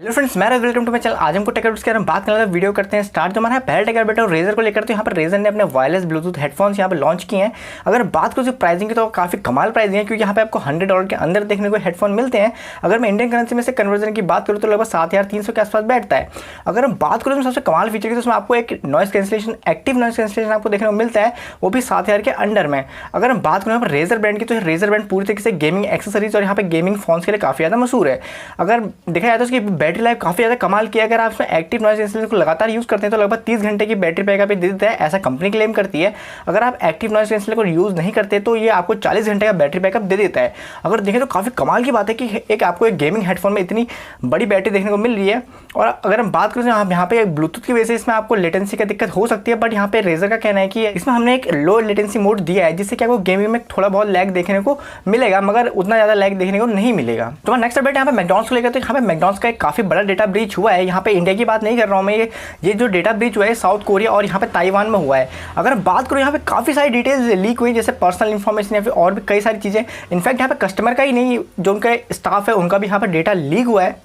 Hello friends, मैं welcome to my channel. आज हमको टेक के बारे में बात करने वाला वीडियो करते हैं स्टार्ट। जो हमारा पहला टेक बेटा रेजर को लेकर, तो यहाँ पर रेजर ने अपने वायरलेस ब्लूटूथ हेडफोन्स यहाँ पे लॉन्च किए हैं। अगर बात करूँ प्राइसिंग की तो काफ़ी कमाल प्राइसिंग है, क्योंकि यहाँ पे आपको $100 के अंदर देखने को हेडफोन मिलते हैं। अगर मैं इंडियन करेंसी में से कन्वर्जन की बात करूँ तो लगभग 7,300 के आसपास बैठता है। अगर हम बात करूँ सबसे कमाल फीचर की, तो उसमें आपको एक noise cancellation, active noise cancellation आपको देखने को मिलता है, वो भी 7,000 के अंडर में। अगर हम बात करें यहाँ पर रेजर ब्रांड की, तो रेजर ब्रांड पूरी तरीके से गेमिंग एक्सेसरीज और यहाँ पे गेमिंग फोन्स के लिए काफ़ी ज़्यादा मशहूर है। अगर देखा जाए तो उसकी बैटरी लाइफ काफ़ी ज़्यादा कमाल किया। अगर आप इसमें एक्टिव नॉइस कैंसिलेशन को लगातार यूज़ करते हैं तो लगभग 30 घंटे की बैटरी बैकअप दे देता है, ऐसा कंपनी क्लेम करती है। अगर आप एक्टिव नॉइस कैंसिलेशन को यूज़ नहीं करते तो ये आपको 40 घंटे का बैटरी बैकअप दे देता है। अगर देखें तो काफ़ी कमाल की बात है कि एक आपको एक गेमिंग हेडफोन में इतनी बड़ी बैटरी देखने को मिल रही है। और अगर हम बात करें यहाँ पे ब्लूटूथ की वजह से इसमें आपको लेटेंसी का दिक्कत हो सकती है, बट यहाँ पे रेजर का कहना है कि इसमें हमने एक लो लेटेंसी मोड दिया है, जिससे कि आपको गेमिंग में थोड़ा बहुत लैग देखने को मिलेगा, मगर उतना ज़्यादा लैग देखने को नहीं मिलेगा। तो नेक्स्ट अपडेट यहाँ पे मैकडॉनल्ड्स को लेकर, तो यहाँ पे मैकडॉनल्ड्स का एक काफ़ी बड़ा डेटा ब्रीच हुआ है। यहाँ पे इंडिया की बात नहीं कर रहा हूँ मैं, ये जो डेटा ब्रीच हुआ है साउथ कोरिया और यहाँ पे ताइवान में हुआ है। अगर बात करूँ यहाँ पे काफ़ी सारी डिटेल्स लीक हुई, जैसे पर्सनल इन्फॉर्मेशन या फिर और भी कई सारी चीज़ें। इनफैक्ट यहाँ पे कस्टमर का ही नहीं, जो उनका स्टाफ है उनका भी यहाँ पे डेटा लीक हुआ है।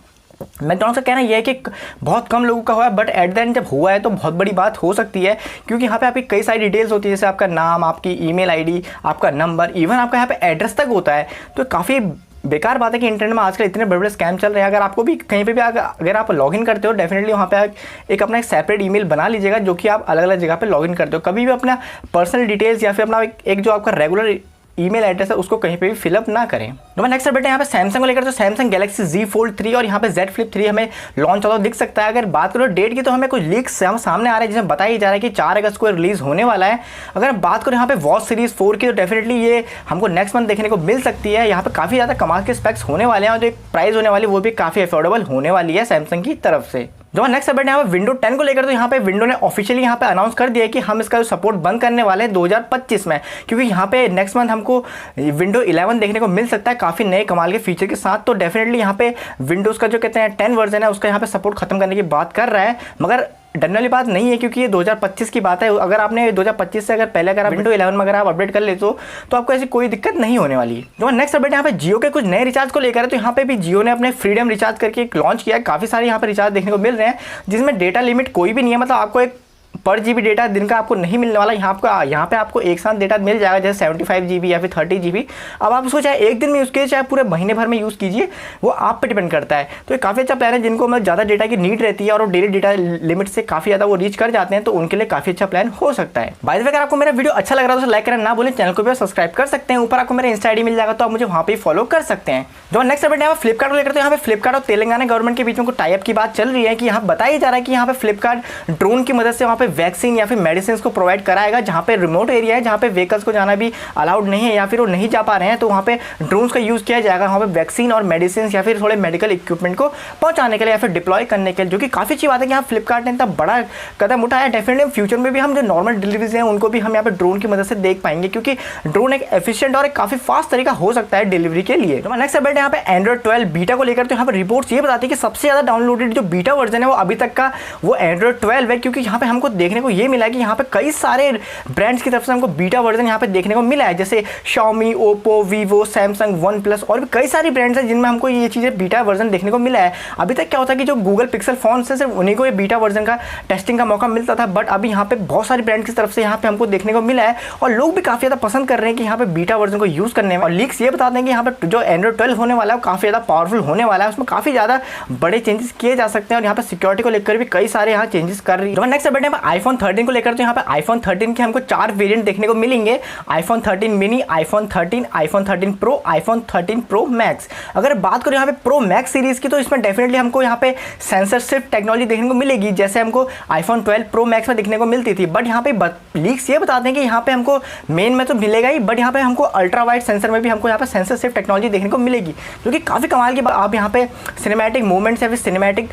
मैकडॉनल्ड्स का कहना यह है कि बहुत कम लोगों का हुआ है, बट एट द एंड जब हुआ है तो बहुत बड़ी बात हो सकती है, क्योंकि यहाँ पे आपकी कई सारी डिटेल्स होती है, जैसे आपका नाम, आपकी ईमेल आईडी, आपका नंबर, इवन आपका यहाँ पे एड्रेस तक होता है। तो काफ़ी बेकार बात है कि इंटरनेट में आजकल इतने बड़े बड़े स्कैम चल रहे हैं। अगर आपको भी कहीं पे भी अगर आप लॉगिन करते हो, डेफिनेटली वहाँ पे एक अपना एक सेपरेट ईमेल बना लीजिएगा, जो कि आप अलग अलग जगह पे लॉगिन करते हो। कभी भी अपना पर्सनल डिटेल्स या फिर अपना एक जो आपका रेगुलर ईमेल एड्रेस है उसको कहीं पे भी फिलअप ना करें। तो मैं नेक्स्ट अपडेट यहाँ पे सैमसंग को लेकर, तो सैमसंग गैलेक्सी Z Fold 3 और यहाँ पे Z Flip 3 हमें लॉन्च होता दिख सकता है। अगर बात करो डेट की, तो हमें कुछ लीक्स सामने आ रहे हैं जिसमें बताया जा रहा है कि 4 अगस्त को रिलीज होने वाला है। अगर बात करें यहाँ पे वॉच सीरीज 4 की, तो डेफिनेटली ये हमको नेक्स्ट मंथ देखने को मिल सकती है। यहाँ पे काफ़ी ज़्यादा कमाल के स्पेक्स होने वाले हैं और जो एक प्राइस होने वाली वो भी काफ़ी अफोर्डेबल होने वाली है सैमसंग की तरफ से। जो नेक्स्ट अपडेट यहाँ पे विंडो 10 को लेकर, तो यहाँ पे विंडो ने ऑफिशियली यहाँ पे अनाउंस कर दिया है कि हम इसका सपोर्ट बंद करने वाले हैं 2025 में, क्योंकि यहाँ पे नेक्स्ट मंथ हमको विंडो 11 देखने को मिल सकता है काफ़ी नए कमाल के फीचर के साथ। तो डेफिनेटली यहाँ पे विंडोज़ का जो कहते हैं 10 वर्जन है उसका यहाँ पे सपोर्ट खत्म करने की बात कर रहा है, मगर डरने वाली बात नहीं है, क्योंकि ये 2025 की बात है। अगर आपने 2025 से अगर पहले अगर आप विंडो 11 में अगर आप अपडेट कर लेते हो तो आपको ऐसी कोई दिक्कत नहीं होने वाली है। जो नेक्स्ट अपडेट यहाँ पे जियो के कुछ नए रिचार्ज को लेकर है, तो यहाँ पे भी जियो ने अपने फ्रीडम रिचार्ज करके एक लॉन्च किया है। काफ़ी सारे यहाँ पे रिचार्ज देखने को मिल रहे हैं जिसमें डेटा लिमिट कोई भी नहीं है, मतलब आपको एक पर GB डेटा दिन का आपको नहीं मिलने वाला। यहाँ पे आपको एक साथ डेटा मिल जाएगा, जैसे 75 GB या फिर 30 GB। अब आप उसको चाहे एक दिन में यूज़ कीजिए, चाहे पूरे महीने भर में यूज़ कीजिए, वो आप पे डिपेंड करता है। तो ये काफ़ी अच्छा प्लान है जिनको मतलब ज़्यादा डेटा की नीड रहती है और वो डेली डेटा लिमिट से काफ़ी ज़्यादा वो रीच कर जाते हैं, तो उनके लिए काफ़ी अच्छा प्लान हो सकता है। बाय द वे, अगर आपको मेरा वीडियो अच्छा लग रहा है तो लाइक करना ना बोलें, चैनल को भी सब्सक्राइब कर सकते हैं। ऊपर आपको मेरा इंस्टा ID मिल जाएगा, तो आप मुझे वहाँ पर फॉलो कर सकते हैं। जो नेक्स्ट अपडेट है फ्लिपकार्ट को लेकर, तो यहाँ पे फ्लिपकार्ट और तेलंगाना गवर्नमेंट के बीच में टाई अप की बात चल रही है कि यहाँ बताया जा रहा है कि यहाँ पे फ्लिपकार्ट ड्रोन की मदद से वहाँ पे वैक्सीन या फिर मेडिसिन को प्रोवाइड कराएगा। जहाँ पे रिमोट एरिया है, जहाँ पे व्हीकल्स को जाना भी अलाउड नहीं है या फिर वो नहीं जा पा रहे हैं, तो वहाँ पे ड्रोन्स का यूज़ किया जाएगा वहाँ पे वैक्सीन और मेडिसिन या फिर थोड़े मेडिकल इक्विपमेंट को पहुँचाने के लिए या फिर डिप्लॉय करने के लिए, जो कि काफ़ी अच्छी बात है कि यहाँ फ्लिपकार्ट ने इतना बड़ा कदम उठाया। डेफिनेटली फ्यूचर में भी हम जो नॉर्मल डिलीवरीज हैं उनको भी हम यहाँ पे ड्रोन की मदद से देख पाएंगे, क्योंकि ड्रोन एक एफिशिएंट और एक काफ़ी फास्ट तरीका हो सकता है डिलीवरी के लिए। तो नेक्स्ट अपडेट यहाँ पे एंड्रॉइड 12 बीटा को लेकर, तो यहाँ पे रिपोर्ट्स ये बताती है कि सबसे ज़्यादा डाउनलोडेड जो बीटा वर्जन है वो अभी तक का वो एंड्रॉइड 12 है, क्योंकि यहाँ पे हमको देखने को ये मिला है कि यहाँ पे कई सारे ब्रांड्स की तरफ से हमको बीटा वर्जन यहाँ पे देखने को मिला है, जैसे Xiaomi, Oppo, Vivo, Samsung, OnePlus और भी कई सारी ब्रांड्स हैं जिनमें हमको ये चीज़ें बीटा वर्जन देखने को मिला है। अभी तक क्या होता है कि जो गूगल पिक्सल फोन से सिर्फ उन्हीं को ये बीटा वर्जन का टेस्टिंग का मौका मिलता था, बट अभी यहाँ पे बहुत सारी ब्रांड्स की तरफ से यहाँ पे हमको देखने को मिला है और लोग भी काफ़ी ज़्यादा पसंद कर रहे हैं कि यहाँ पे बीटा वर्जन को यूज़ करने में। और लीक्स ये बताते हैं कि यहाँ पे जो एंड्रॉइड 12 होने वाला है वो काफ़ी ज़्यादा पावरफुल होने वाला है, उसमें काफ़ी ज़्यादा बड़े चेंजेस किए जा सकते हैं और यहाँ पे सिक्योरिटी को लेकर भी कई सारे यहाँ चेंजेस कर रही है। नेक्स्ट अपडेट है आईफोन 13 को लेकर, तो यहाँ पे आईफोन 13 के हमको 4 वेरिएंट देखने को मिलेंगे। IPhone 13 mini, iPhone 13, iPhone 13 pro, iPhone 13 pro max. अगर बात करें यहाँ पे प्रो मैक्स सीरीज की, तो इसमें डेफिनेटली हमको यहाँ पे सेंसर शिफ्ट टेक्नोलॉजी देखने को मिलेगी, जैसे हमको आईफोन 12 प्रो मैक्स में देखने को मिलती थी। बट यहाँ पे लीक्स ये बताते हैं कि यहाँ पे हमको मेन में तो मिलेगा ही, बट यहाँ पे हमको अल्ट्रा वाइड सेंसर में भी हमको यहाँ पे सेंसर शिफ्ट टेक्नोलॉजी देखने को मिलेगी, जो कि काफ़ी कमाल की बात। आप यहाँ पे सिनेमैटिक मूवमेंट्स या फिर सिनेमैटिक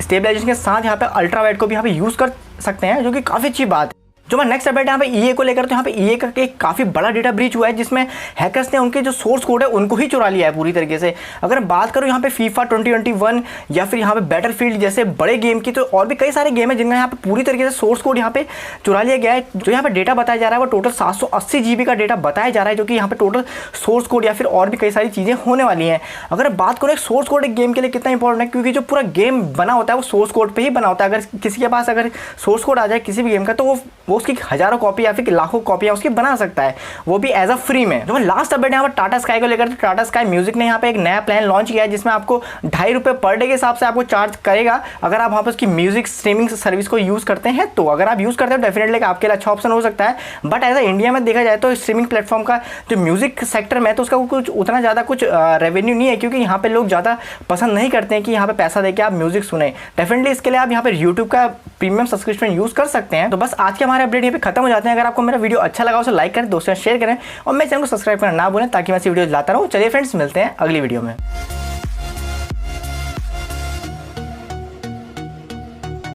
स्टेबलाइजेशन के साथ यहाँ पे अल्ट्रा वाइड को भी यहाँ पे यूज़ कर सकते हैं, जो कि काफ़ी अच्छी बात है। जो मैं नेक्स्ट अपडेट यहाँ पे ईए को लेकर, तो यहाँ पे ईए का एक काफी बड़ा डेटा ब्रीच हुआ है जिसमें हैकर्स ने उनके जो सोर्स कोड है उनको ही चुरा लिया है पूरी तरीके से। अगर बात करूँ यहाँ पे फीफा 2021 या फिर यहाँ पे बैटलफील्ड जैसे बड़े गेम की, तो और भी कई सारे गेम है जिनका यहाँ पे पूरी तरीके से सोर्स कोड यहाँ पे चुरा लिया गया है। जो यहाँ पे डेटा बताया जा रहा है वो टोटल 780 GB का डेटा बताया जा रहा है, जो कि यहाँ पे टोटल सोर्स कोड या फिर और भी कई सारी चीजें होने वाली हैं। अगर बात करो सोर्स कोड एक गेम के लिए कितना इंपॉर्टेंट है, क्योंकि जो पूरा गेम बना होता है वो सोर्स कोड पे ही बना होता है। अगर किसी के पास अगर सोर्स कोड आ जाए किसी भी गेम का, तो वो उसकी हजारों कॉपी या फिर लाखों कॉपियां उसकी बना सकता है, वो भी एज अ फ्री में। जो लास्ट अपडेट यहाँ पर टाटा स्काई को लेकर, तो टाटा स्काई म्यूजिक ने यहाँ पे एक नया प्लान लॉन्च किया है जिसमें आपको ₹2.5 पर डे के हिसाब से आपको चार्ज करेगा अगर आप वहाँ पर उसकी म्यूजिक स्ट्रीमिंग सर्विस को यूज करते हैं। तो अगर आप यूज करते हो डेफिनेटली आपके लिए अच्छा ऑप्शन हो सकता है। बट एज अ इंडिया में देखा जाए तो स्ट्रीमिंग प्लेटफॉर्म का जो म्यूजिक सेक्टर में, तो उसका कुछ उतना ज़्यादा कुछ रेवेन्यू नहीं है, क्योंकि यहाँ पे लोग ज़्यादा पसंद नहीं करते हैं कि यहाँ पे पैसा देके आप म्यूजिक सुने। डेफिनेटली इसके लिए आप यहाँ पे यूट्यूब का प्रीमियम सब्सक्रिप्शन यूज कर सकते हैं। तो बस आज के हमारे अपडेट यहाँ पे खत्म हो जाते हैं। अगर आपको मेरा वीडियो अच्छा लगा उसे लाइक करें, दोस्तों शेयर करें और मेरे चैनल को सब्सक्राइब करना ना भूलें ताकि मैं ऐसी वीडियो लाता रहूँ। चलिए फ्रेंड्स, मिलते हैं अगली वीडियो में।